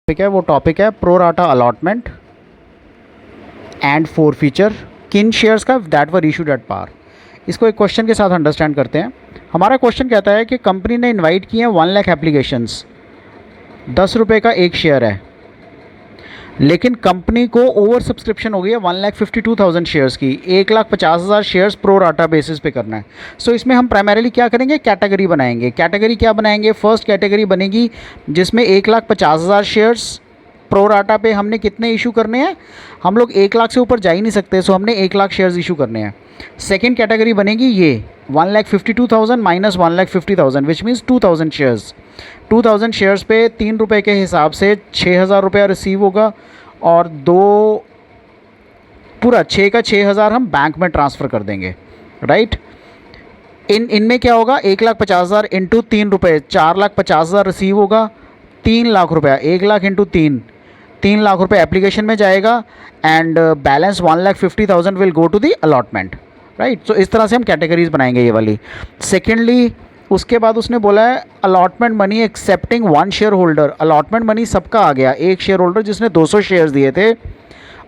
Topic है वो topic है pro rata allotment and forfeiture किन शेयर्स का that were issued at par. इसको एक क्वेश्चन के साथ अंडरस्टैंड करते हैं। हमारा क्वेश्चन कहता है कि कंपनी ने इनवाइट किए हैं 1 लाख एप्लीकेशंस, 10 रुपये का एक शेयर है, लेकिन कंपनी को ओवर सब्सक्रिप्शन हो गई है 1,52,000 शेयर्स की, 1,50,000 शेयर्स प्रो राटा बेसिस पे करना है। सो इसमें हम प्राइमरीली क्या करेंगे, कैटेगरी बनाएंगे। कैटेगरी क्या बनाएंगे, फर्स्ट कैटेगरी बनेगी जिसमें 1,50,000 शेयर्स प्रो राटा पे हमने कितने इशू करने हैं, हम लोग 1 लाख से ऊपर जा ही नहीं सकते, सो हमने 1 लाख शेयर्स इशू करने हैं। सेकेंड कैटेगरी बनेगी ये 1,52,000 minus 1,50,000 which means 2,000 shares. 2,000 shares पे 3 रुपये के हिसाब से 6,000 रुपया रिसीव होगा और पूरा 6 का 6,000 हम बैंक में ट्रांसफ़र कर देंगे, राइट। इनमें क्या होगा, 1,50,000 इंटू 3 रुपये, 4,50,000 रिसीव होगा, 3 लाख रुपया, 1 लाख इंटू 3 लाख रुपये एप्लीकेशन में जाएगा and balance 1,50,000 will go to the allotment, right. So इस तरह से हम कैटेगरीज बनाएंगे ये वाली। सेकेंडली उसके बाद उसने बोला है allotment money accepting 1 share holder. Allotment money सबका आ गया, एक शेयर होल्डर जिसने 200 शेयर्स दिए थे,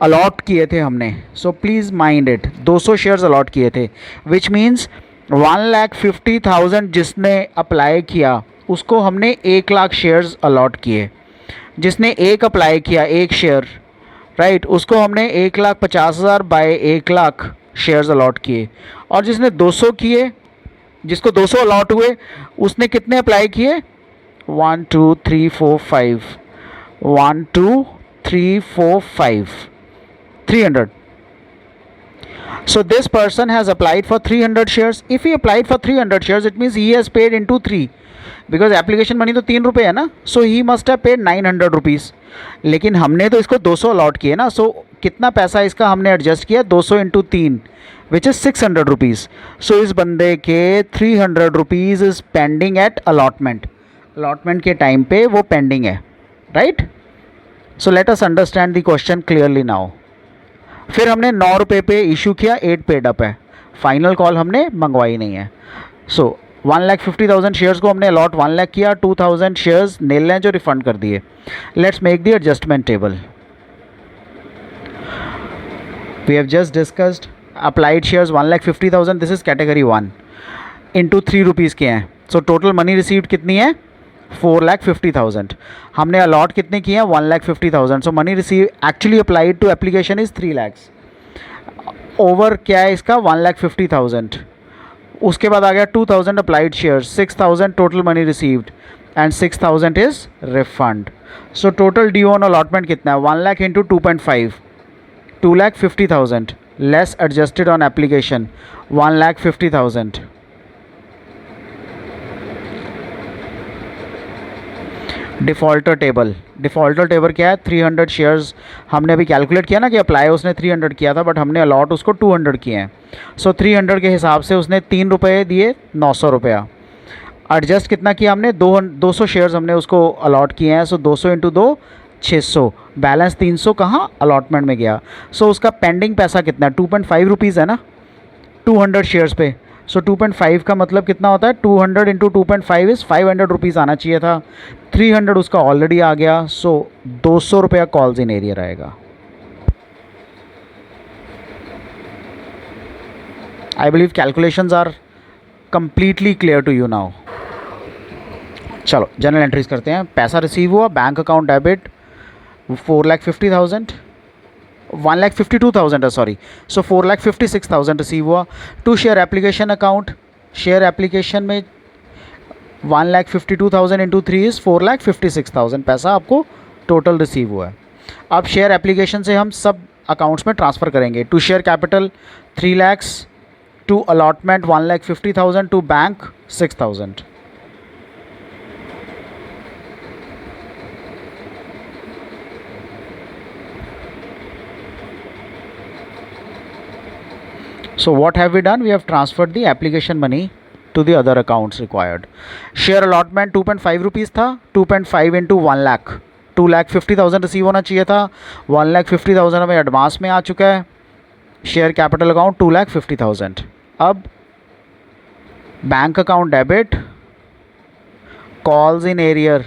अलॉट किए थे हमने। So please mind it, 200 shares allot किए थे विच मीन्स 1,50,000 जिसने अप्लाई किया उसको हमने 1 लाख शेयर्स अलॉट किए। जिसने एक अप्लाई किया, एक शेयर, राइट, उसको हमने 1,50,000 बाय 1 लाख शेयर्स अलॉट किए। और जिसने 200 किए, जिसको 200 अलॉट हुए, उसने कितने अप्लाई किए, 1 2 3 4 5 1 2 3 4 5 300. So this person has applied for 300 shares. If he applied for 300 shares, it means he has paid into 3 because application money तो 3 रुपये है ना, so he must have paid 900 rupees. लेकिन हमने तो इसको 200 अलॉट किए ना, so कितना पैसा इसका हमने एडजस्ट किया, 200 इंटू 3 विच इज़ 600 रुपीज़। सो इस बंदे के 300 rupees is pending at allotment. Allotment के टाइम पे वो पेंडिंग है, right. So let us understand the question clearly now. फिर हमने 9 रुपये पे इशू किया, 8 पेड अप है, फाइनल कॉल हमने मंगवाई नहीं है। सो 1,50,000 शेयर्स को हमने अलॉट 1 लाख किया, 2,000 शेयर्स नेल हैं जो रिफंड कर दिए। Let's make the adjustment table. We have just discussed applied shares 1,50,000, this is category 1 into 3 rupees के हैं। सो टोटल मनी रिसीव्ड कितनी है, 4,50,000। हमने अलॉट कितने किए हैं, 1,50,000। So money receive actually applied to application is 3 lakhs। Over क्या है इसका, 1,50,000। उसके बाद आ गया 2,000 applied shares, 6,000 total money received and 6,000 is refund. So total due on allotment कितना है, 1 lakh into 2.5, 2,50,000 less adjusted on application 1,50,000। Defaulter table, defaulter table क्या है, 300 शेयर्स हमने अभी कैलकुलेट किया ना कि अप्लाई उसने 300 किया था, बट हमने अलॉट उसको 200 किए हैं। सो 300 के हिसाब से उसने 3 रुपये दिए, 900 रुपया। एडजस्ट कितना किया हमने, 200 शेयर्स हमने उसको अलॉट किए हैं। सो 200 इंटू 2 600, बैलेंस 300 कहाँ, अलॉटमेंट में गया। सो उसका पेंडिंग पैसा कितना है, 2.5 रुपीज़ है ना 200 शेयर्स पे। सो 2.5 का मतलब कितना होता है, 200 इंटू 2.5 इज़ 500 रुपीज़ आना चाहिए था, 300 उसका ऑलरेडी आ गया। सो 200 रुपया कॉल्स इन एरियर आएगा। I believe calculations are completely clear to you now. चलो जनरल एंट्रीज करते हैं। पैसा रिसीव हुआ, bank account debit 4,50,000, 1,52,000 sorry. So 4,56,000 receive हुआ। To share application account, share application में 1,52,000 इंटू 3 इज़ 4,56,000 पैसा आपको टोटल रिसीव हुआ है। अब शेयर एप्लीकेशन से हम सब अकाउंट्स में ट्रांसफ़र करेंगे। To share capital 3 lakhs, to allotment 1,50,000, to bank 6,000। So what have we done? We have transferred the application money to the other accounts required. Share allotment 2.5 rupees था, 2.5 into 1 lakh, 2,50,000 receive होना चाहिए था, 1,50,000 हमें advance में आ चुका है। Share capital account 2,50,000। अब bank account debit, calls in arrear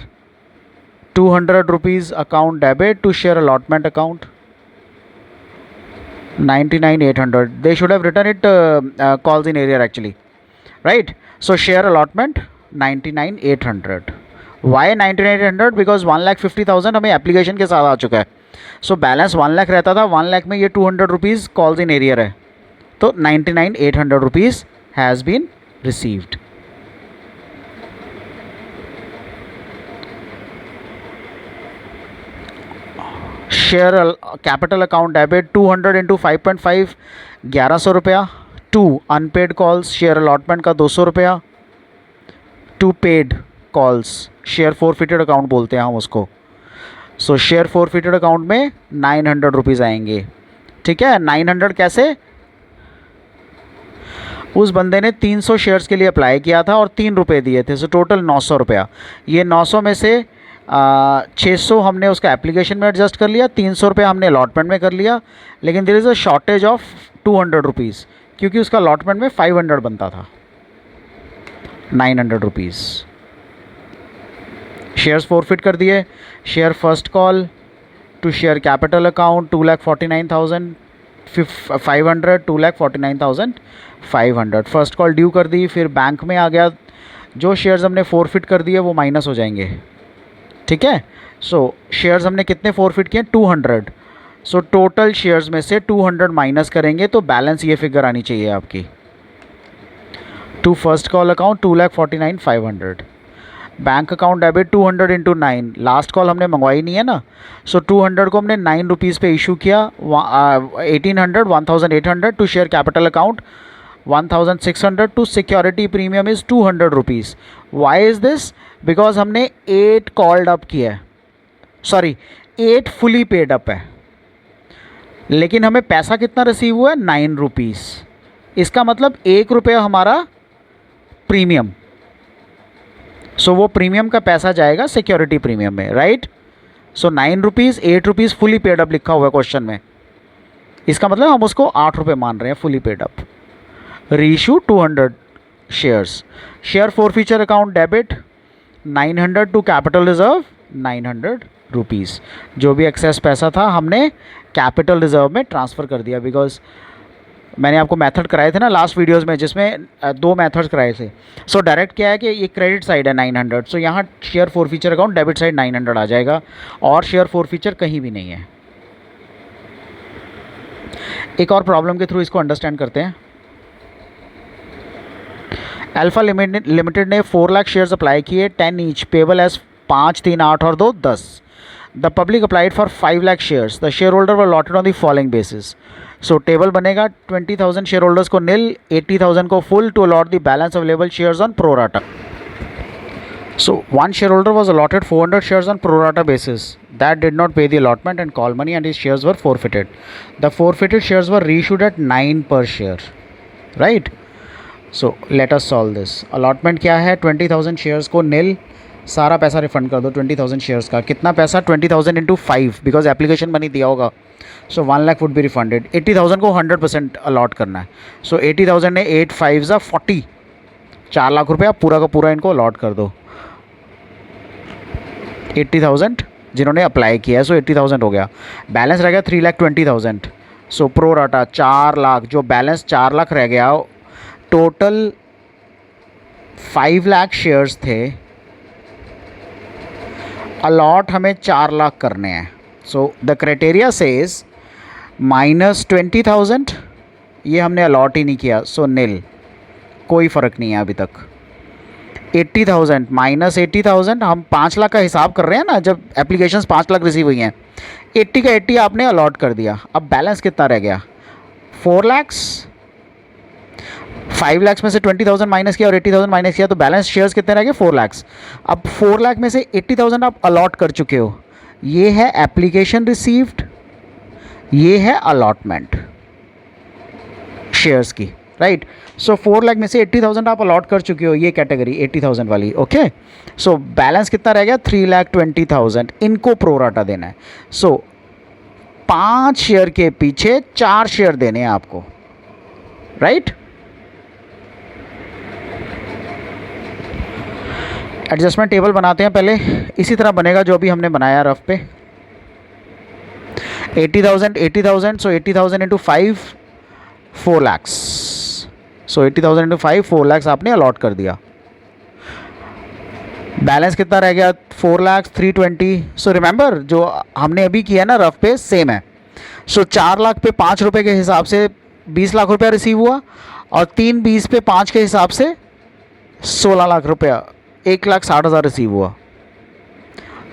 ₹200 account debit to share allotment account. 99,800. They should have written it calls in area actually, right? So share allotment 99,800. Why 99,800? Because 1,50,000 हमें application के साथ आ चुका है. So balance 1 lakh रहता था, 1 लाख में ये ₹200 कॉल्स इन एरियर है, तो 99,800 has been received. Share capital account debit 200 into 5.5 ₹1,100. 2 unpaid calls share allotment का ₹200. 2 paid calls share forfeited account बोलते हैं हम उसको. सो शेयर फोरफिटेड अकाउंट में ₹900 आएंगे. ठीक है, 900 कैसे? उस बंदे ने 300 शेयर्स के लिए अप्लाई किया था और ₹3 दिए थे, सो टोटल ₹900. ये 900 में से 600 हमने उसका एप्लीकेशन में एडजस्ट कर लिया, ₹300 हमने अलॉटमेंट में कर लिया. लेकिन there is a shortage of ₹200 क्योंकि उसका अलॉटमेंट में 500 बनता था. ₹900 शेयर्स फोरफिट कर दिए. Share first call to share capital account 2,49,500 2,49,500 first call due कर दी. फिर बैंक में आ गया, जो शेयर्स हमने फोरफिट कर दिए वो माइनस हो जाएंगे. ठीक है, सो शेयर्स हमने कितने फोरफिट किए? 200. सो टोटल शेयर्स में से 200 माइनस करेंगे तो बैलेंस ये फिगर आनी चाहिए आपकी. To first call account 2,49,500. Bank account debit 200 into 9. Last call हमने मंगवाई नहीं है ना, सो 200 को हमने ₹9 पे इशू किया. 1,800 1,800 to share capital account 1,600 to security premium is ₹200. Why is this? Because हमने 8 कॉल्ड अप किया है, सॉरी 8 फुली पेड अप है, लेकिन हमें पैसा कितना रिसीव हुआ है? ₹9. इसका मतलब ₹1 हमारा प्रीमियम. सो वो प्रीमियम का पैसा जाएगा सिक्योरिटी प्रीमियम में, राइट? सो ₹9 ₹8 फुली पेड अप लिखा हुआ है क्वेश्चन में. इसका मतलब हम उसको ₹8 मान रहे हैं fully paid up. Reissue 200 shares. Share forfeiture डेबिट 900 टू कैपिटल रिजर्व ₹900. जो भी एक्सेस पैसा था हमने कैपिटल रिजर्व में ट्रांसफ़र कर दिया. बिकॉज मैंने आपको मेथड कराए थे ना लास्ट वीडियोस में, जिसमें 2 मेथड्स कराए थे. सो डायरेक्ट क्या है कि ये क्रेडिट साइड है 900, सो यहाँ share forfeiture debit side 900 आ जाएगा, और शेयर फॉरफीचर कहीं भी नहीं है. एक और प्रॉब्लम के थ्रू इसको अंडरस्टैंड करते हैं. अल्फा लिमिटेड ने 4 लाख शेयर्स अप्लाई किए, 10 ईच, पेबल एज 5, 3, 8 और 2, 10. The public applied for 5 lakh shares. The share holder were allotted on the following basis. So table बनेगा 20,000 शेयर होल्डर्स को निल, 80,000 को full to allot the balance available shares on pro rata. So one shareholder was allotted 400 shares on pro rata basis. That did not pay the allotment and call money, and his shares were forfeited. The forfeited shares were reissued at 9 per share. Right? So let us solve this. Allotment क्या है? 20,000 shares को nil, सारा पैसा refund कर दो 20,000 shares का. कितना पैसा? 20,000 इंटू 5, बिकॉज एप्लीकेशन मनी दिया होगा. सो 1 लाख वुड बी रिफंडेड. 80,000 को 100% अलॉट करना है. सो 80,000 ने 8 5 40, 4 लाख रुपया पूरा का पूरा इनको अलॉट कर दो. 80,000 जिन्होंने अप्लाई किया है, सो 80,000 हो गया. बैलेंस रह गया 3,20,000. सो प्रो राटा 4 लाख, जो बैलेंस 4 लाख रह गया, टोटल 5 लाख शेयर्स थे, अलॉट हमें 4 लाख करने हैं. सो द क्राइटेरिया सेज -20,000, ये हमने अलॉट ही नहीं किया, सो निल, कोई फ़र्क नहीं है अभी तक. 80,000 माइनस 80,000, हम 5 लाख का हिसाब कर रहे हैं ना, जब एप्लीकेशंस 5 लाख रिसीव हुई हैं. 80 का 80 आपने अलॉट कर दिया. अब बैलेंस कितना रह गया? 4 लाख. 5 लाख में से 20,000 माइनस किया और 80,000 माइनस किया, तो बैलेंस शेयर्स कितने रह गए? 4 लाख. अब 4 लाख में से 80,000 आप अलॉट कर चुके हो. ये है एप्लीकेशन रिसीव्ड, ये है अलॉटमेंट शेयर्स की, राइट? सो 4 लाख में से 80,000 आप अलॉट कर चुके हो, ये कैटेगरी 80,000 वाली. ओके, सो बैलेंस कितना रह गया? 3,20,000. इनको प्रोराटा देना है. सो 5 शेयर के पीछे 4 शेयर देने हैं आपको, राइट? एडजस्टमेंट टेबल बनाते हैं पहले, इसी तरह बनेगा जो अभी हमने बनाया रफ पे। 80,000 सो 80,000 इंटू 5 4 लैक्स, सो 80,000 इंटू 5 4 लैक्स आपने अलॉट कर दिया। बैलेंस कितना रह गया 4 लाख 320। सो रिमेंबर जो हमने अभी किया ना रफ पे सेम है। सो 4 लाख पे 5 रुपये के हिसाब से 20 लाख रुपया रिसीव हुआ, और 3 20 पे 5 के हिसाब से 16 लाख रुपया, 1,60,000 रिसीव हुआ।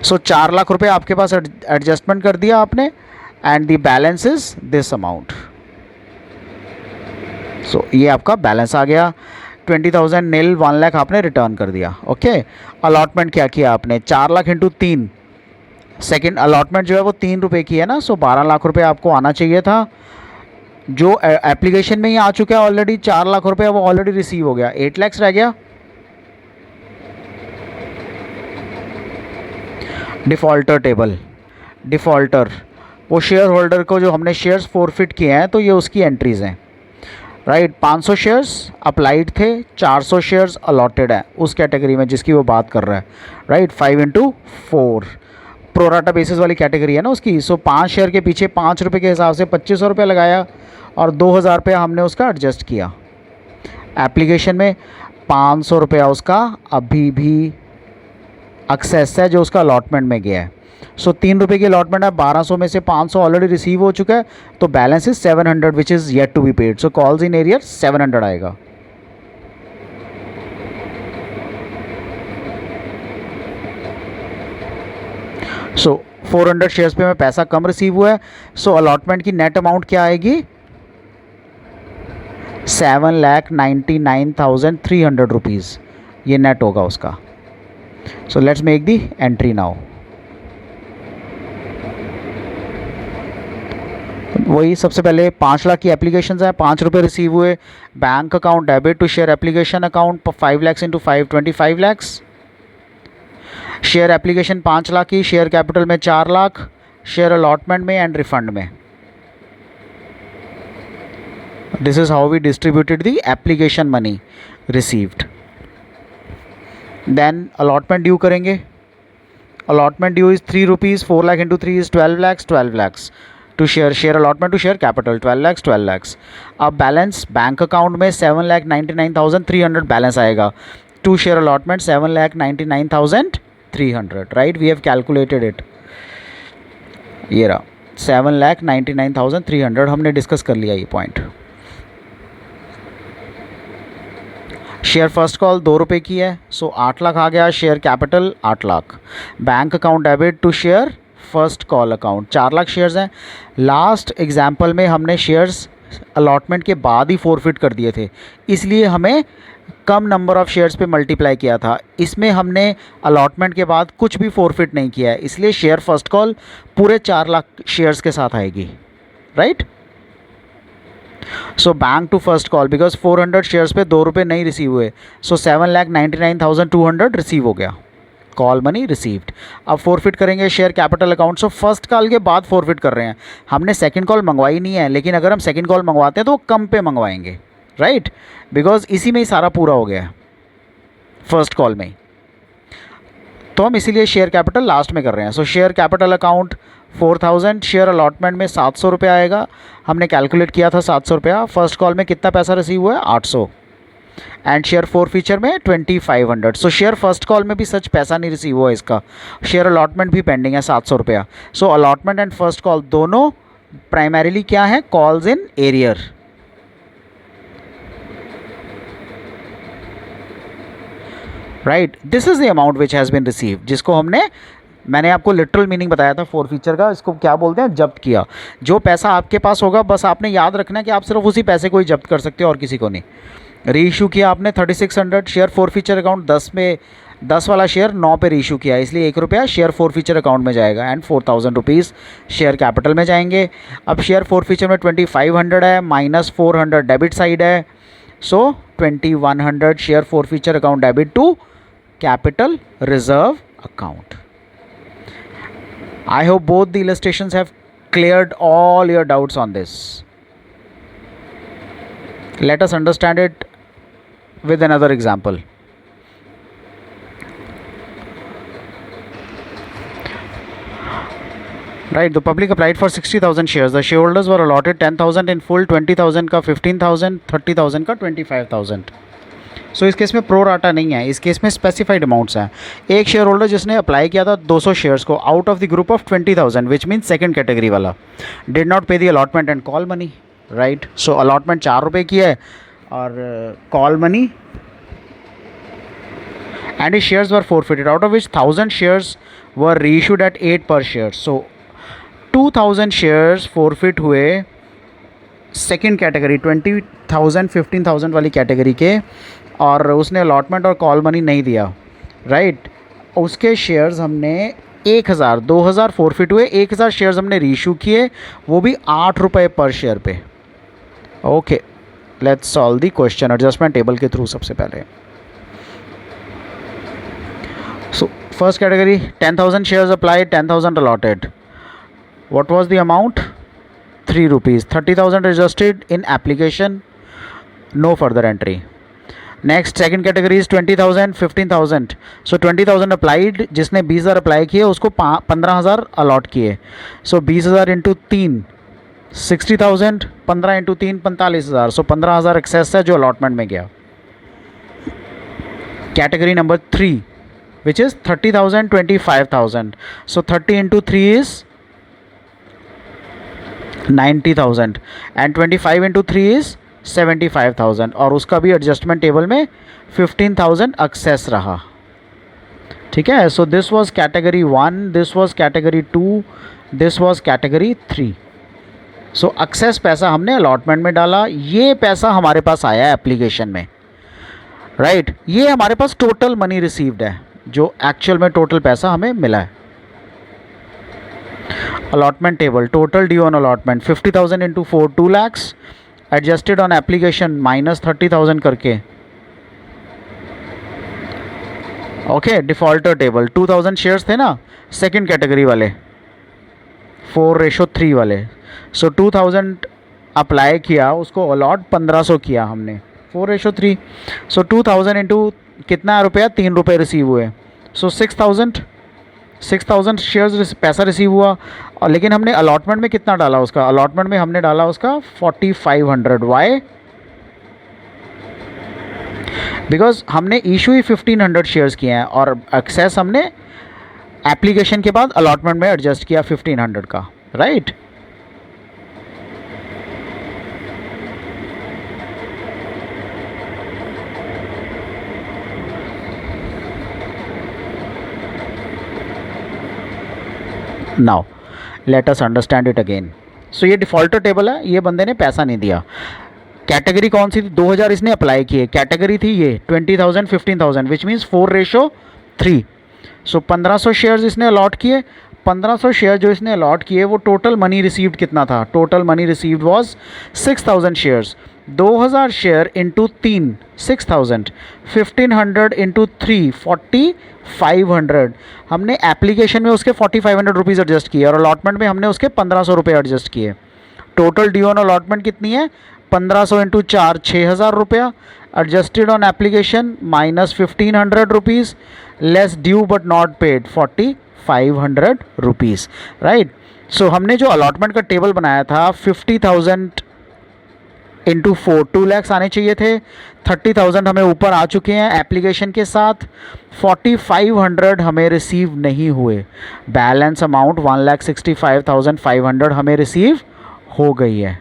सो 4 लाख रुपये आपके पास एडजस्टमेंट कर दिया आपने, and the balance is this amount. So ये आपका बैलेंस आ गया। 20,000 नील 1 लाख आपने रिटर्न कर दिया। ओके, अलॉटमेंट क्या किया आपने 4 लाख इंटू 3, सेकेंड अलॉटमेंट जो है वो 3 रुपये की है ना, सो 12 लाख रुपये आपको आना चाहिए था, जो एप्लीकेशन में ही आ चुका है ऑलरेडी। 4 लाख रुपये वो ऑलरेडी रिसीव हो गया, 8 लैक्स रह गया। डिफ़ॉल्टर टेबल, डिफ़ॉल्टर वो शेयर होल्डर को जो हमने शेयर्स फॉरफिट किए हैं तो ये उसकी एंट्रीज़ हैं, राइट। 500 शेयर्स अप्लाइड थे, 400 शेयर्स अलॉटेड है उस कैटेगरी में जिसकी वो बात कर रहा है, राइट। 5 इंटू 4 प्रोराटा बेसिस वाली कैटेगरी है ना उसकी। सो 5 शेयर के पीछे 5 रुपये के हिसाब से 2500 रुपये लगाया, और 2,000 रुपये हमने उसका एडजस्ट किया। एप्लीकेशन में 500 रुपया उसका अभी भी एक्सेस है जो उसका अलॉटमेंट में गया है। सो 3 रुपये की अलॉटमेंट है, 1200 में से 500 ऑलरेडी रिसीव हो चुका है, तो balance is 700 which is yet to be paid. So calls in arrear 700 आएगा। सो 400 शेयर्स पे में पैसा कम रिसीव हुआ है, सो अलॉटमेंट की नेट अमाउंट क्या आएगी 7,99,300 रुपीज़, ये नेट होगा उसका। So let's make the entry now. वही सबसे पहले 5 लाख की एप्लीकेशन है, 5 रुपये रिसीव हुए। Bank account debit to share application account 5 lakhs into 5 25 lakhs. Share application 5 lakh की, शेयर कैपिटल में 4 लाख, शेयर अलॉटमेंट में एंड रिफंड में। This is how we distributed the application money received. Then allotment due करेंगे। Allotment due is 3 rupees, 4 lakh into 3 is 12 lakhs, 12 lakhs to share allotment to share capital 12 lakhs 12 lakhs. अब balance bank account में 7,99,300 balance आएगा, to share allotment 7,99,300, right. We have calculated it, ये रहा 7,99,300 हमने discuss कर लिया ये पॉइंट। शेयर फर्स्ट कॉल 2 रुपये की है, सो 8 लाख आ गया। Share capital 8 lakh. Bank account debit to share first call account 4 lakh shares हैं। लास्ट एग्जाम्पल में हमने शेयर्स अलॉटमेंट के बाद ही फॉरफिट कर दिए थे, इसलिए हमें कम नंबर ऑफ़ शेयर्स पे मल्टीप्लाई किया था। इसमें हमने अलॉटमेंट के बाद कुछ भी फॉरफिट नहीं किया है, इसलिए शेयर फर्स्ट कॉल पूरे 4 लाख शेयर्स के साथ आएगी, right. So bank to first call because 400 shares पे 2 रुपये नहीं रिसीव हुए, सो 7,99,200 रिसीव हो गया, कॉल मनी रिसीव्ड। अब फॉरफिट करेंगे शेयर कैपिटल अकाउंट। सो फर्स्ट कॉल के बाद फॉरफिट कर रहे हैं, हमने सेकंड कॉल मंगवाई नहीं है, लेकिन अगर हम सेकंड कॉल मंगवाते हैं तो वो कम पे मंगवाएंगे, राइट, बिकॉज इसी में ही सारा पूरा हो गया है फर्स्ट कॉल में ही, तो हम इसीलिए शेयर कैपिटल लास्ट में कर रहे हैं। सो share capital account 4,000, share allotment में 700 रुपये आएगा, हमने कैलकुलेट किया था 700 रुपया। फर्स्ट कॉल में कितना पैसा रिसीव हुआ है 800, एंड शेयर फॉर फीचर में 2500। सो शेयर फर्स्ट कॉल में भी सच पैसा नहीं रिसीव हुआ इसका, शेयर अलॉटमेंट भी पेंडिंग है 700 रुपया। So allotment and first call दोनों प्राइमरीली क्या है, calls in arrear, right. This is the amount which has been receive, जिसको मैंने आपको लिटरल मीनिंग बताया था फॉर फीचर का, इसको क्या बोलते हैं, जब्त किया। जो पैसा आपके पास होगा बस आपने याद रखना है कि आप सिर्फ उसी पैसे को ही जब्त कर सकते हो और किसी को नहीं। रीइशू किया आपने 3600 शेयर फॉर फीचर अकाउंट, 10 वाला शेयर 9 पे रीइशू किया, इसलिए 1 रुपया शेयर फॉर फीचर अकाउंट में जाएगा, एंड 4,000 रुपीज़ शेयर कैपिटल में जाएंगे। अब शेयर फॉर फीचर में 2500 है, माइनस 400 डेबिट साइड है, so 2100 share forfeiture account debit to capital reserve account. I hope both the illustrations have cleared all your doubts on this. Let us understand it with another example. Right, the public applied for 60,000 shares, the share holders were allotted 10,000 in full, 20,000 का 15,000, 30,000 का 25,000। सो इस case में pro rata नहीं है, इस case में specified amounts हैं। एक शेयर होल्डर जिसने अप्लाई किया था 200 शेयर्स को out of the group of 20,000 which mean second category वाला, डिड नॉट पे the allotment and call money. Right, so allotment 4 रुपये की है और call money and his shares were forfeited, out of which 1,000 shares were reissued at 8 per share. So 2,000 shares forfeit हुए second category 20,000 15,000 वाली category के, और उसने अलॉटमेंट और कॉल मनी नहीं दिया। राइट, उसके शेयर्स हमने 1,000 2,000 फोरफिट हुए, 1,000 शेयर्स हमने रीइशू किए, वो भी 8 रुपये पर शेयर पे। Okay, let's solve the question adjustment table के थ्रू। सबसे पहले so first category 10,000 shares applied, 10,000 allotted. What was the amount? 3 rupees. 30,000 registered in application, no further entry. Next second category is 20,000 15,000. So 20,000 applied, जिसने 20,000 apply किए उसको 15,000 allot किए। सो 20,000 into 3 60,000, 15 into 3 45,000। सो 15,000 access है जो allotment में गया। Category number 3 which is 30,000 25,000. So 30 into 3 is 90,000 and 25 into 3 is 75,000, और उसका भी एडजस्टमेंट टेबल में 15,000 एक्सेस रहा। ठीक है, so this was category 1, this was category 2, this was category 3। So excess पैसा हमने अलॉटमेंट में डाला, ये पैसा हमारे पास आया है एप्लीकेशन में। राइट, ये हमारे पास टोटल मनी रिसीव्ड है, जो एक्चुअल में टोटल पैसा हमें मिला है। Allotment table, total due on allotment 50,000 into 4 2 lakhs, adjusted on application minus 30,000 करके। ओके, डिफॉल्टर टेबल 2,000 शेयर्स थे ना सेकंड कैटेगरी वाले 4:3 वाले। सो 2,000 अप्लाई किया, उसको अलॉट 1,500 किया हमने 4:3। सो 2,000 इंटू कितना रुपया, 3 रुपये रिसीव हुए। सो 6,000 शेयर्स पैसा रिसीव हुआ, और लेकिन हमने अलॉटमेंट में कितना डाला उसका, अलॉटमेंट में हमने डाला उसका 4,500। वाई? बिकॉज हमने इशू ही 1,500 शेयर्स किए हैं और एक्सेस हमने एप्लीकेशन के बाद अलॉटमेंट में एडजस्ट किया 1,500 का। Right, now let us understand it again. So ये डिफ़ॉल्टर टेबल है, ये बंदे ने पैसा नहीं दिया। कैटेगरी कौन सी थी, 2,000 इसने अप्लाई किए, कैटेगरी थी ये 20,000 15,000 विच मीन्स 4:3। सो 1,500 शेयर्स इसने अलॉट किए। 1,500 शेयर जो इसने अलॉट किए वो टोटल मनी रिसीव्ड कितना था, total money received was 6,000 shares. 2,000 share into 3 6,000, 1,500 into 3 4,500। हमने एप्लीकेशन में उसके 4,500 रुपीज़ एडजस्ट किए और अलॉटमेंट में हमने उसके 1,500 रुपये एडजस्ट किए। टोटल ड्यू ऑन अलॉटमेंट कितनी है, 1,500 इंटू 4 6,000 रुपया, adjusted on application minus 1,500 rupees, less due but not paid 4,500 rupees. Right, so हमने जो अलॉटमेंट का टेबल बनाया था 50,000 इंटू 4 2 lakhs आने चाहिए थे, 30,000 हमें ऊपर आ चुके हैं एप्लीकेशन के साथ, 4,500 हमें रिसीव नहीं हुए। बैलेंस अमाउंट 1,65,500 हमें रिसीव हो गई है।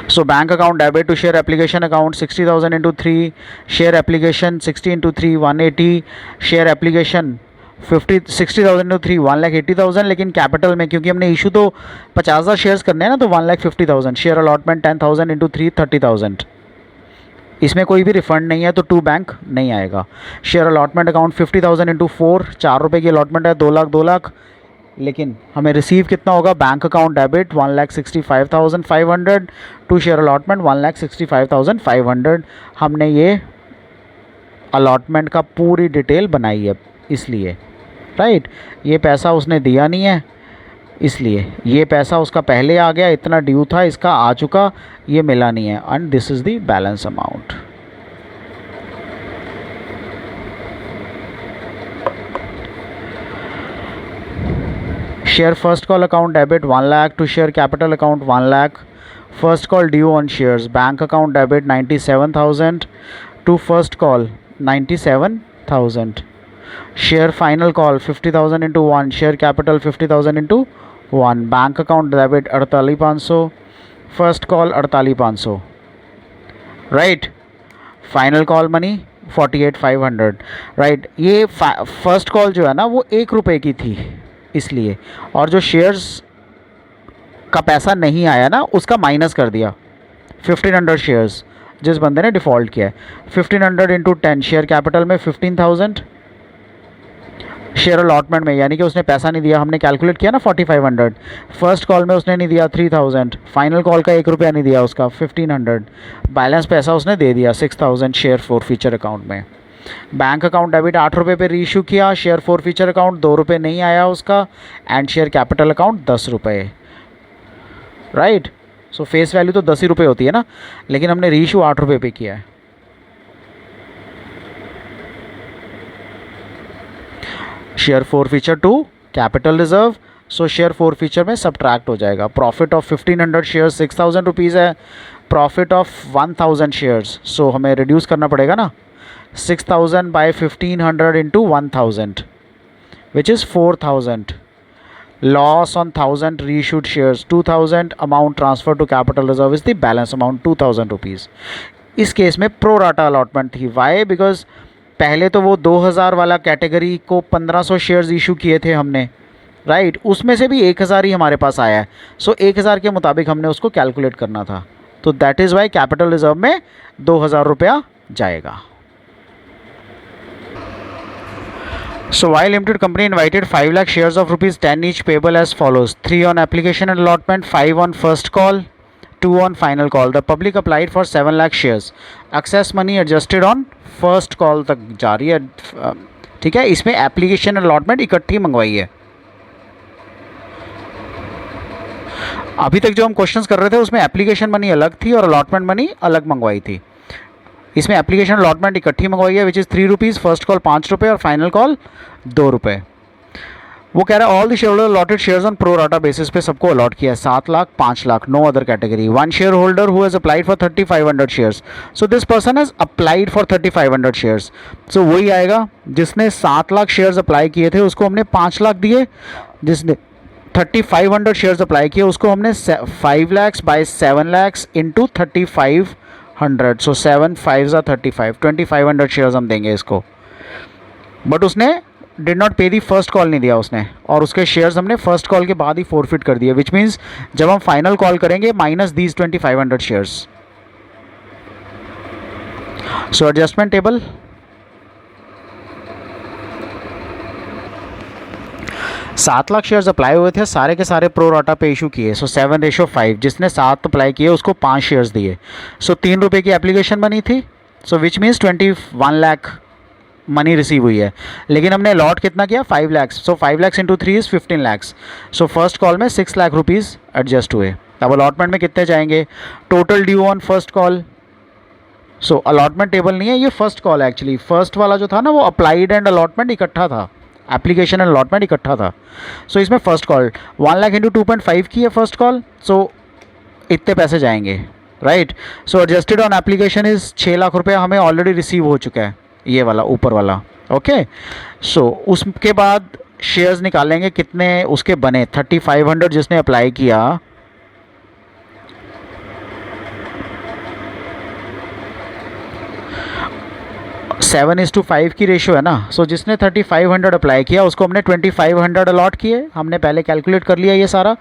So bank account debit to share application account 60,000 into 3, share application 60 into 3 180, share application 60,000 into 3 1,80,000, लेकिन कैपिटल में क्योंकि हमने इशू तो 50,000 शेयर्स करने हैं ना, तो 1,50,000। Share allotment 10,000 into 3 30,000। इसमें कोई भी रिफंड नहीं है तो टू बैंक नहीं आएगा। शेयर अलॉटमेंट अकाउंट 50,000 इंटू 4 4 रुपये की अलॉटमेंट है, 2 लाख 2 लाख, लेकिन हमें रिसीव कितना होगा, bank account debit 1,65,500 to share allotment 1,65,500। हमने ये अलॉटमेंट का पूरी डिटेल बनाई है इसलिए। राइट, ये पैसा उसने दिया नहीं है इसलिए, ये पैसा उसका पहले आ गया, इतना ड्यू था, इसका आ चुका, ये मिला नहीं है, and this is the balance amount. Share first call account debit 1 lakh to share capital account 1 lakh. First call due on shares. Bank account debit 97,000 to first call 97,000. Share final call 50,000 into 1. Share capital 50,000 into 1. Bank account debit 48,500. First call 48,500. Right. Final call money 48,500. Right. ये first call जो है ना वो 1 रुपये की थी इसलिए, और जो शेयर्स का पैसा नहीं आया ना उसका माइनस कर दिया. 1500 शेयर्स जिस बंदे ने डिफ़ॉल्ट किया है. 1500 इंटू 10. शेयर कैपिटल में 15,000. शेयर अलॉटमेंट में यानी कि उसने पैसा नहीं दिया, हमने कैलकुलेट किया ना 4500. फर्स्ट कॉल में उसने नहीं दिया 3000. फाइनल कॉल का 1 रुपया नहीं दिया उसका 1500. बैलेंस पैसा उसने दे दिया 6000 शेयर फॉर फ्यूचर अकाउंट में. बैंक अकाउंट डेबिट 8 रुपये पे रीइशू किया. शेयर फॉर फ्यूचर अकाउंट 2 रुपये नहीं आया उसका. एंड शेयर कैपिटल अकाउंट 10 रुपये. राइट. सो फेस वैल्यू तो 10 ही रुपये होती है ना, लेकिन हमने रीइशू 8 रुपये पे किया है. Share forfeiture to capital reserve. So share forfeiture में सब्ट्रैक्ट हो जाएगा. प्रॉफिट ऑफ 1500 शेयर्स 6000 रुपीज़ है. प्रॉफिट ऑफ 1000 शेयर्स, सो हमें रिड्यूस करना पड़ेगा ना. 6000 by 1500 into 1000 which is 4000. Loss on 1000 reissued shares 2000. Amount transfer to capital reserve is the balance amount 2000 rupees. इस case में प्रो राटा अलॉटमेंट थी. Why? Because पहले तो वो 2000 वाला कैटेगरी को 1500 शेयर्स इशू किए थे हमने. राइट. उसमें से भी 1000 ही हमारे पास आया है. सो 1000 के मुताबिक हमने उसको कैलकुलेट करना था. तो that is why capital reserve में 2000 रुपया जाएगा. So Y Limited Company invited 5 lakh shares of rupees 10 each payable as follows: 3 on application and allotment, 5 on first call, 2 on final call. The public applied for 7 lakh shares. Access money adjusted on first call तक जा रही है. ठीक है. इसमें application allotment इकट्ठी मंगवाई है. अभी तक जो हम क्वेश्चंस कर रहे थे उसमें एप्लीकेशन मनी अलग थी और अलॉटमेंट मनी अलग मंगवाई थी. इसमें एप्लीकेशन अलॉटमेंट इकट्ठी मंगवाई है which is 3 rupees. First call 5 रुपये और फाइनल कॉल 2 रुपये. वो कह रहा है all the share holder allotted shares on pro rata basis पे सबको अलॉट किया है 7 lakh 5 lakh. No other category. One share holder who has applied for 3500 shares. So this person has applied for 3500 shares. So वही आएगा जिसने 7 लाख शेयर्स अप्लाई किए थे उसको हमने 5 लाख दिए. जिसने 3500 शेयर्स अप्लाई किए उसको हमने 5 lakhs by 7 lakhs into 3500. So 7 5 35. 2500 shares हम देंगे इसको. बट उसने डिड नॉट पे दी फर्स्ट कॉल नहीं दिया उसने, और उसके शेयर्स हमने फर्स्ट कॉल के बाद ही फोरफिट कर दिए. विच मीन्स जब हम फाइनल कॉल करेंगे minus these 2500 shares. So adjustment table. सात लाख शेयर्स अप्लाई हुए थे, सारे के सारे प्रो राटा पे इशू किए. सो 7:5. जिसने 7 अप्लाई किए उसको 5 शेयर्स दिए. सो 3 रुपये की एप्लीकेशन बनी थी. So which means 21 lakh money receive हुई है. लेकिन हमने अलॉट कितना किया 5 lakhs. So 5 lakhs into 3 is 15 lakhs. So first call में 6 लाख रुपीज़ एडजस्ट हुए. अब अलॉटमेंट में कितने जाएंगे? Total due on first call. So allotment table नहीं है ये, फर्स्ट कॉल है एक्चुअली. फर्स्ट वाला जो था ना वो अप्लाइड एंड अलॉटमेंट इकट्ठा था, एप्लीकेशन एंड अलॉटमेंट इकट्ठा था. सो इसमें फर्स्ट कॉल 1 लाख इंटू 2.5 की है फर्स्ट कॉल. सो इतने पैसे जाएंगे. Right. So adjusted on application is 6 lakh रुपये हमें ऑलरेडी रिसीव हो चुका है, ये वाला ऊपर वाला. ओके. सो उसके बाद शेयर्स निकालेंगे कितने उसके बने. 3500 जिसने अप्लाई किया, सेवन इज़ टू 5 की रेशियो है ना. सो जिसने 3500 अप्लाई किया उसको हमने 2500 अलॉट किए. हमने पहले कैलकुलेट कर लिया ये सारा.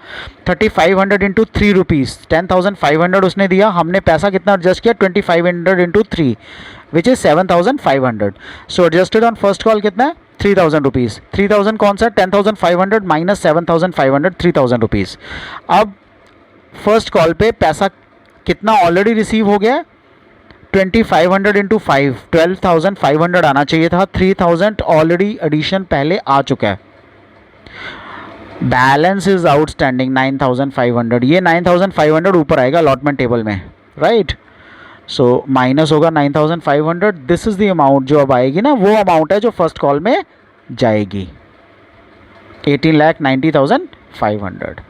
3500 इंटू 3 रुपीज़ 10,500 उसने दिया. हमने पैसा कितना एडजस्ट किया 2500 into 3 which is 7,500. So adjusted on first call कितना है 3000 रुपीज़. 3000 कौन सा है 10,500 माइनस 7,500 3000 रुपीज़. अब फर्स्ट कॉल पे पैसा कितना ऑलरेडी रिसीव हो गया 2500 इंटू 5 12,500 आना चाहिए था. 3000 ऑलरेडी एडिशन पहले आ चुका है. Balance is outstanding 9,500. ये 9,500 ऊपर आएगा अलॉटमेंट टेबल में. राइट. सो माइनस होगा 9,500. दिस इज़ द अमाउंट जो अब आएगी ना, वो अमाउंट है जो फर्स्ट कॉल में जाएगी 18,90,500.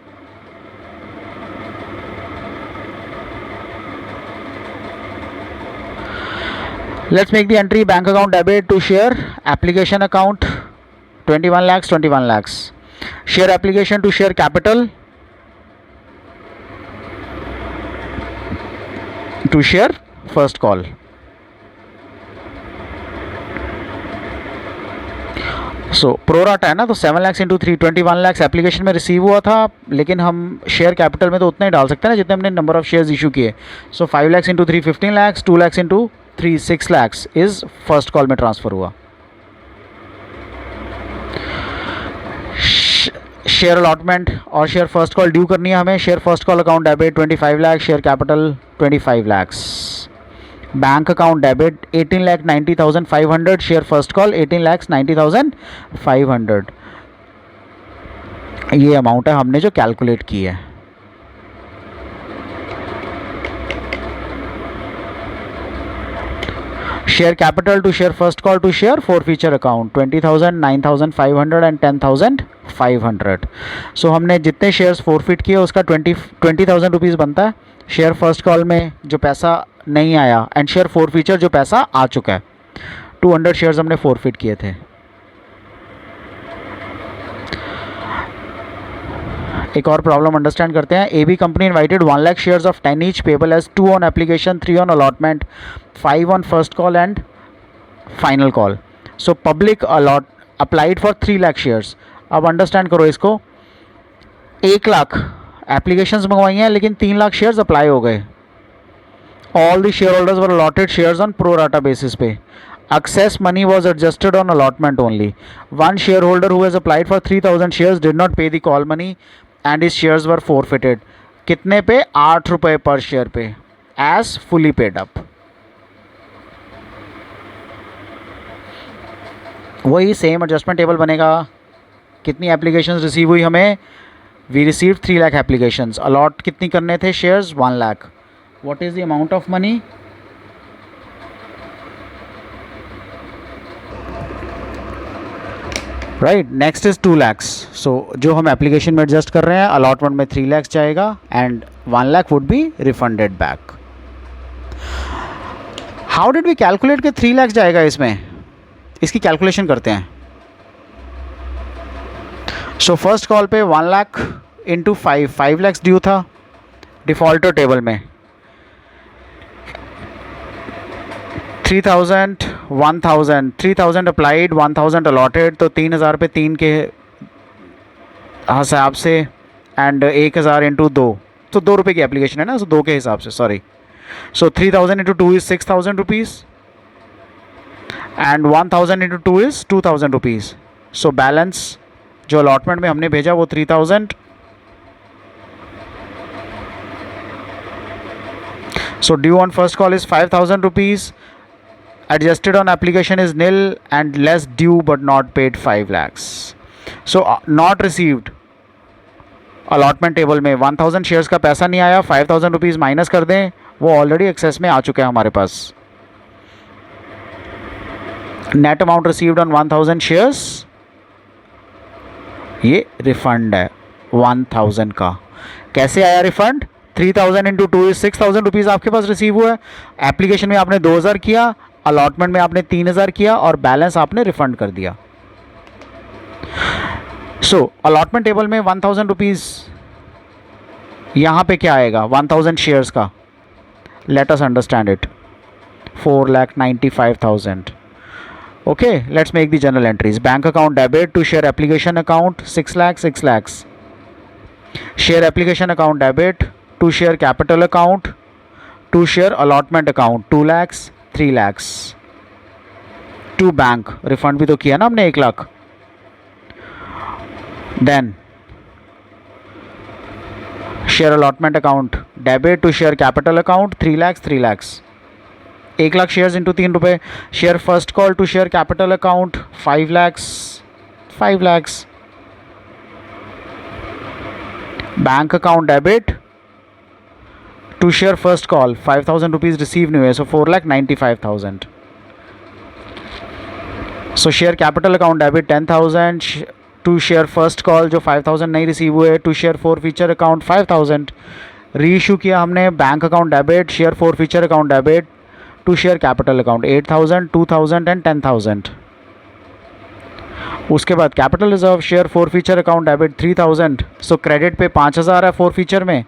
Let's make the entry bank account debit to share application account 21 lakhs 21 lakhs. Share application to share capital to share first call. So pro rata है ना, तो 7 लाख इंटू 3 21 लाख एप्लीकेशन में रिसीव हुआ था, लेकिन हम शेयर कैपिटल में तो उतना ही डाल सकते हैं ना जितने हमने नंबर ऑफ शेयर्स इशू किए. So 5 lakh into 3 15 lakh, 2 lakh into 3 6 lakh is first call में ट्रांसफ़र हुआ. शेयर अलॉटमेंट और शेयर फर्स्ट कॉल ड्यू करनी है हमें. Share first call account debit 25 lakh, share capital 25 lakh. Bank account debit 18,90,500, share first call 18,90,500. ये अमाउंट है हमने जो कैलकुलेट की है. Share capital to share first call to share forfeiture account 20,000, 9,500 and 10,500. सो हमने जितने शेयर्स फोरफिट किए उसका 20,000 रुपीज़ बनता है. शेयर फर्स्ट कॉल में जो पैसा नहीं आया एंड शेयर फोर फीचर जो पैसा आ चुका है, 200 शेयर्स हमने फोरफिट किए थे. एक और प्रॉब्लम अंडरस्टैंड करते हैं. A B company invited 1 lakh shares of 10 each payable as 2 on application, 3 on allotment, 5 on first call and final call. So public allot applied for 3 lakh shares. अब अंडरस्टैंड करो इसको. 1 लाख एप्लीकेशंस मंगवाई हैं लेकिन 3 लाख शेयर्स अप्लाई हो गए. All the share holders were allotted shares on pro rata basis पे. Excess money was adjusted on allotment only. One shareholder who has applied for 3,000 shares did not pay the call money and his shares were forfeited. कितने पे? 8 रुपये पर share पे, as fully paid up. वही same adjustment table बनेगा. कितनी applications receive हुई हमें? We receive 3 lakh applications. Allot कितनी करने थे shares? 1 lakh. What is the amount of money? Right. Next is 2 lakhs. So जो हम एप्लीकेशन में एडजस्ट कर रहे हैं, अलॉटमेंट में 3 लैक्स जाएगा and 1 lakh would be refunded back. How did we calculate कि 3 लैक्स जाएगा इसमें? इसकी कैलकुलेशन करते हैं. सो फर्स्ट कॉल पे 1 लाख इंटू 5 लैक्स ड्यू था डिफ़ॉल्टर टेबल में. 3,000 1,000 3,000 अप्लाइड, 1,000 अलॉटेड. तो 3,000 पे 3 के हिसाब से एंड 1,000 इंटू 2, तो 2 रुपये की एप्लीकेशन है ना, तो 2 के हिसाब से, sorry. So 3,000 into 2 is 6,000 rupees and 1,000 into 2 is 2,000 rupees. So balance जो अलॉटमेंट में हमने भेजा वो 3,000. So due on first call is 5,000 rupees. Adjusted on application is nil and less due but not paid 5 lakhs. So not received. Allotment table में 1,000 shares का पैसा नहीं आया. 5,000 रुपीज़ माइनस कर दें, वो ऑलरेडी एक्सेस में आ चुके हैं हमारे पास. Net amount received on 1,000 shares, ये रिफंड है 1,000 का. कैसे आया रिफंड? 3,000 इंटू 2 इज 6,000 रुपीज़ आपके पास रिसीव हुआ है. एप्लीकेशन में आपने 2,000 किया, अलॉटमेंट में आपने 3,000 किया और बैलेंस आपने रिफंड कर दिया. सो अलॉटमेंट टेबल में 1,000 रुपीज़, यहाँ पे क्या आएगा? 1,000 शेयर्स का. Let us understand it. 4,95,000. Okay, let's make the general entries. Bank account debit to share application account 6 lakh 6 lakhs. Share application account debit to share capital account to share allotment account 2 lakhs 3 lakhs. To bank, refund भी तो किया ना हमने 1 lakh. Then share allotment account debit to share capital account 3 lakhs 3 lakhs. 1 lakh shares into 3 रुपये. Share first call to share capital account 5 lakhs 5 lakhs. Bank account debit to share first call 5,000 rupees receive नहीं हुए, so 4,95,000. So share capital account debit 10,000, to share first call जो 5,000 नहीं receive हुए, to share forfeiture account 5,000, reissue किया हमने bank account debit, share forfeiture account debit, to share capital account 8,000, 2,000 and 10,000। उसके बाद capital reserve share forfeiture account debit 3,000, so credit पे 5,000 है forfeiture में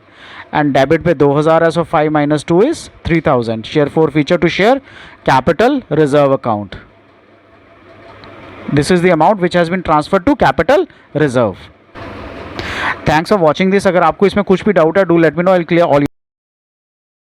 and debit पे 2,000 है, so 5 - 2 is 3,000। Share forfeiture to share capital reserve account, this is the amount which has been transferred to capital reserve. Thanks for watching this. अगर आपको इसमें कुछ भी डाउट है, do let me know, I will clear all